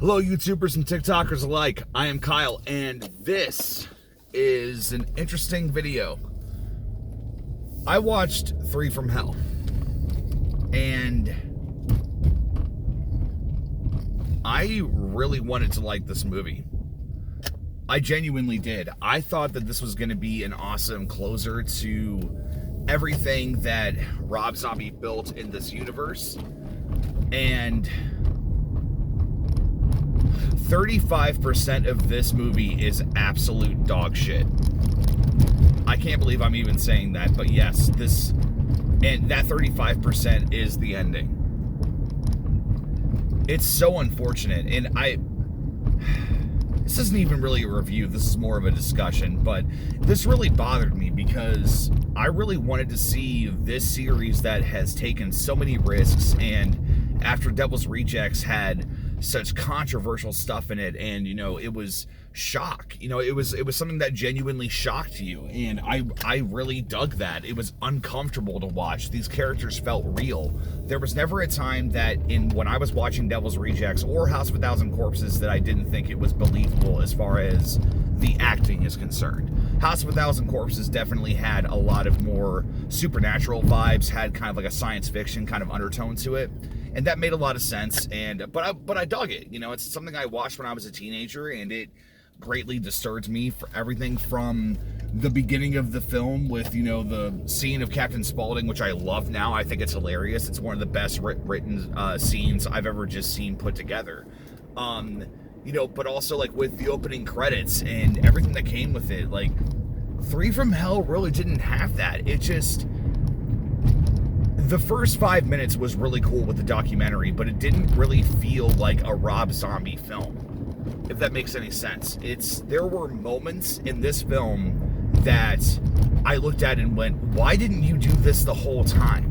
Hello, YouTubers and TikTokers alike. I am Kyle, and this is an interesting video. I watched Three from Hell, and I really wanted to like this movie. I genuinely did. I thought that this was going to be an awesome closer to everything that Rob Zombie built in this universe, and 35% of this movie is absolute dog shit. I can't believe I'm even saying that, but yes, and that 35% is the ending. It's so unfortunate, and this isn't even really a review, this is more of a discussion, but this really bothered me because I really wanted to see this series that has taken so many risks, and after Devil's Rejects had such controversial stuff in it, and it was shock. It was something that genuinely shocked you, and I really dug that. It was uncomfortable to watch. These characters felt real. There was never a time that when I was watching Devil's Rejects or House of a Thousand Corpses that I didn't think it was believable as far as the acting is concerned. House of a Thousand Corpses definitely had a lot of more supernatural vibes, had kind of like a science fiction kind of undertone to it. And that made a lot of sense, but I dug it. It's something I watched when I was a teenager, and it greatly disturbed me for everything from the beginning of the film with, the scene of Captain Spaulding, which I love now. I think it's hilarious. It's one of the best written scenes I've ever just seen put together. But also like with the opening credits and everything that came with it. Like, Three from Hell really didn't have that. It just... The first 5 minutes was really cool with the documentary, but it didn't really feel like a Rob Zombie film, if that makes any sense. There were moments in this film that I looked at and went, why didn't you do this the whole time?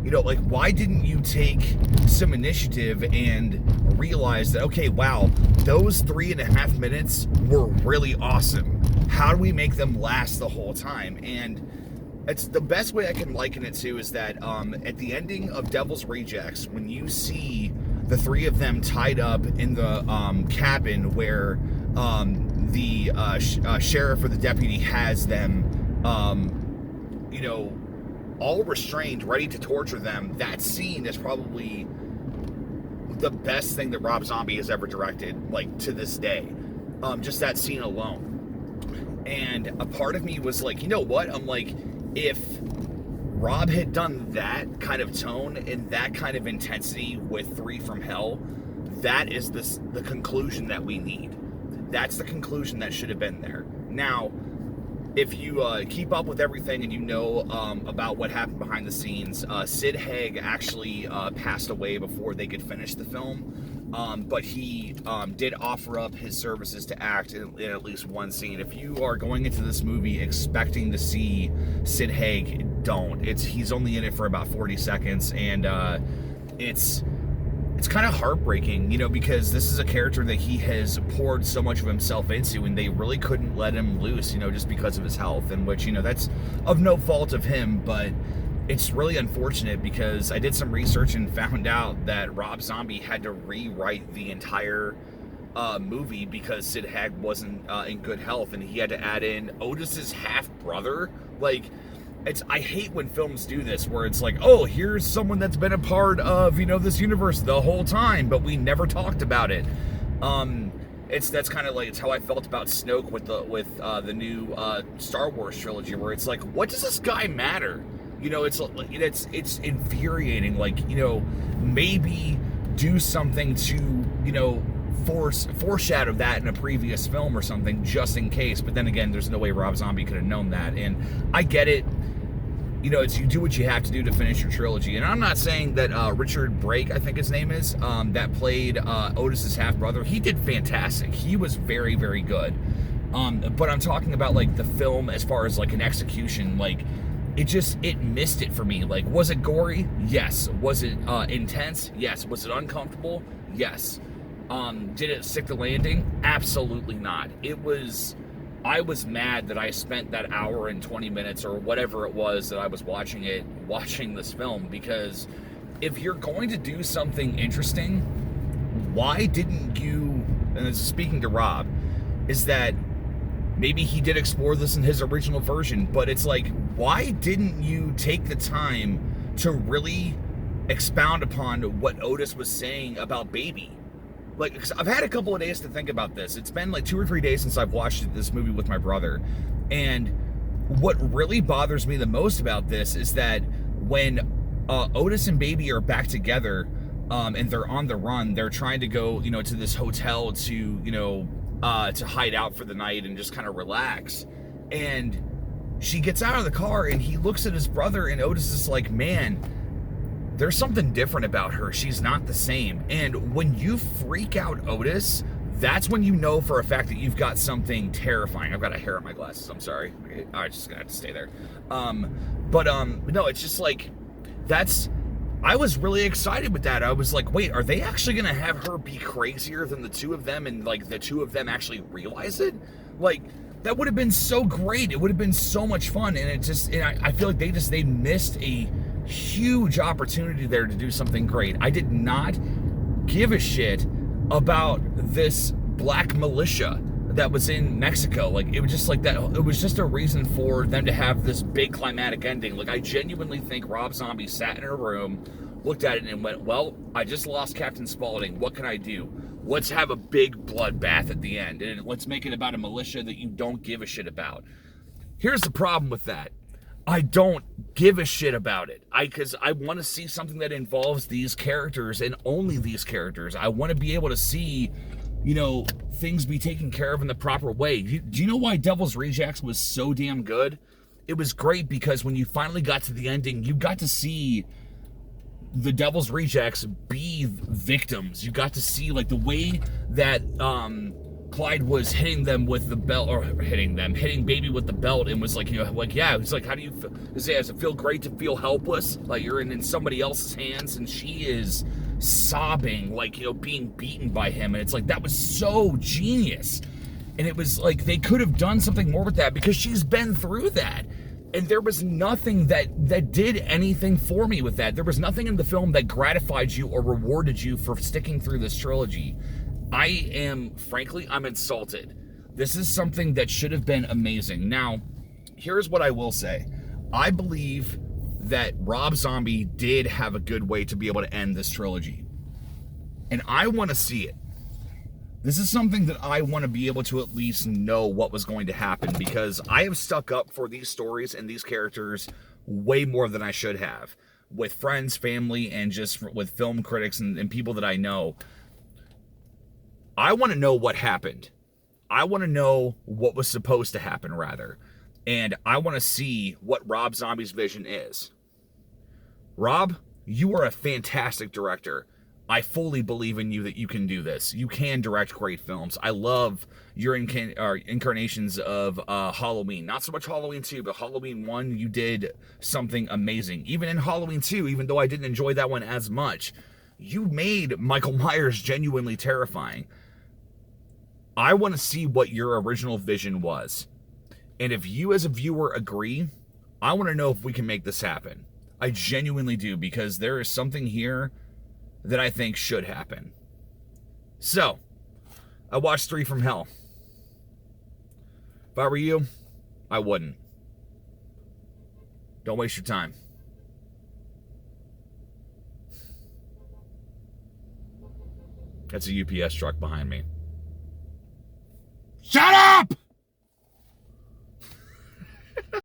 Why didn't you take some initiative and realize that, okay, wow, those 3.5 minutes were really awesome. How do we make them last the whole time? And it's the best way I can liken it to is that at the ending of Devil's Rejects, when you see the three of them tied up in the cabin where the sheriff or the deputy has them, all restrained, ready to torture them, that scene is probably the best thing that Rob Zombie has ever directed, like, to this day. Just that scene alone. And a part of me was like, you know what? I'm like, if Rob had done that kind of tone and that kind of intensity with Three from Hell, that is the conclusion that we need. That's the conclusion that should have been there. Now, if you keep up with everything and about what happened behind the scenes, Sid Haig actually passed away before they could finish the film. But he did offer up his services to act in at least one scene. If you are going into this movie expecting to see Sid Haig, don't. He's only in it for about 40 seconds, and it's kind of heartbreaking, because this is a character that he has poured so much of himself into, and they really couldn't let him loose, just because of his health, and which, that's of no fault of him, but it's really unfortunate because I did some research and found out that Rob Zombie had to rewrite the entire movie because Sid Haig wasn't in good health, and he had to add in Otis's half-brother. Like, I hate when films do this, where it's like, oh, here's someone that's been a part of, this universe the whole time, but we never talked about it. That's kind of like, it's how I felt about Snoke with the new Star Wars trilogy, where it's like, what does this guy matter? It's infuriating. Like, maybe do something to, foreshadow that in a previous film or something, just in case. But then again, there's no way Rob Zombie could have known that. And I get it. You do what you have to do to finish your trilogy. And I'm not saying that Richard Brake, I think his name is, that played Otis's half-brother, he did fantastic. He was very, very good. But I'm talking about, like, the film as far as, like, an execution, like, it missed it for me. Like, was it gory? Yes. Was it intense? Yes. Was it uncomfortable? Yes. Did it stick the landing? Absolutely not. I was mad that I spent that hour and 20 minutes or whatever it was that I was watching this film, because if you're going to do something interesting, why didn't you, and this is speaking to Rob, is that maybe he did explore this in his original version, but it's like, why didn't you take the time to really expound upon what Otis was saying about Baby? Like, 'cause I've had a couple of days to think about this. It's been like 2 or 3 days since I've watched this movie with my brother. And what really bothers me the most about this is that when Otis and Baby are back together, and they're on the run, they're trying to go, to this hotel to, to hide out for the night and just kind of relax. And she gets out of the car and he looks at his brother, and Otis is like, man, there's something different about her. She's not the same. And when you freak out Otis, that's when you know for a fact that you've got something terrifying. I've got a hair on my glasses. I'm sorry. I'm just gonna have to stay there. No, it's just like, I was really excited with that. I was like, wait, are they actually gonna have her be crazier than the two of them, and like the two of them actually realize it? Like, that would have been so great. It would have been so much fun. And I feel like they missed a huge opportunity there to do something great. I did not give a shit about this black militia that was in Mexico. Like, it was just like that. It was just a reason for them to have this big climatic ending. Like, I genuinely think Rob Zombie sat in a room, looked at it, and went, well, I just lost Captain Spaulding. What can I do? Let's have a big bloodbath at the end, and let's make it about a militia that you don't give a shit about. Here's the problem with that. I don't give a shit about it. Because I want to see something that involves these characters and only these characters. I want to be able to see, things be taken care of in the proper way. Do you know why Devil's Rejects was so damn good? It was great because when you finally got to the ending, you got to see the Devil's Rejects be victims. You got to see, like, the way that Clyde was hitting them with the belt, or hitting Baby with the belt, and was like, yeah, it's like, how do you feel? Does it feel great to feel helpless? Like you're in somebody else's hands, and she is sobbing, like, being beaten by him. And it's like, that was so genius. And it was like, they could have done something more with that, because she's been through that. And there was nothing that did anything for me with that. There was nothing in the film that gratified you or rewarded you for sticking through this trilogy. Frankly, I'm insulted. This is something that should have been amazing. Now, here's what I will say. I believe that Rob Zombie did have a good way to be able to end this trilogy. And I want to see it. This is something that I want to be able to at least know what was going to happen, because I have stuck up for these stories and these characters way more than I should have. With friends, family, and just with film critics and people that I know. I want to know what happened. I want to know what was supposed to happen, rather. And I want to see what Rob Zombie's vision is. Rob, you are a fantastic director. I fully believe in you that you can do this. You can direct great films. I love your incarnations of Halloween. Not so much Halloween 2, but Halloween 1, you did something amazing. Even in Halloween 2, even though I didn't enjoy that one as much, you made Michael Myers genuinely terrifying. I want to see what your original vision was. And if you as a viewer agree, I want to know if we can make this happen. I genuinely do, because there is something here that I think should happen. So, I watched 3 from Hell. If I were you, I wouldn't. Don't waste your time. That's a UPS truck behind me. Shut up!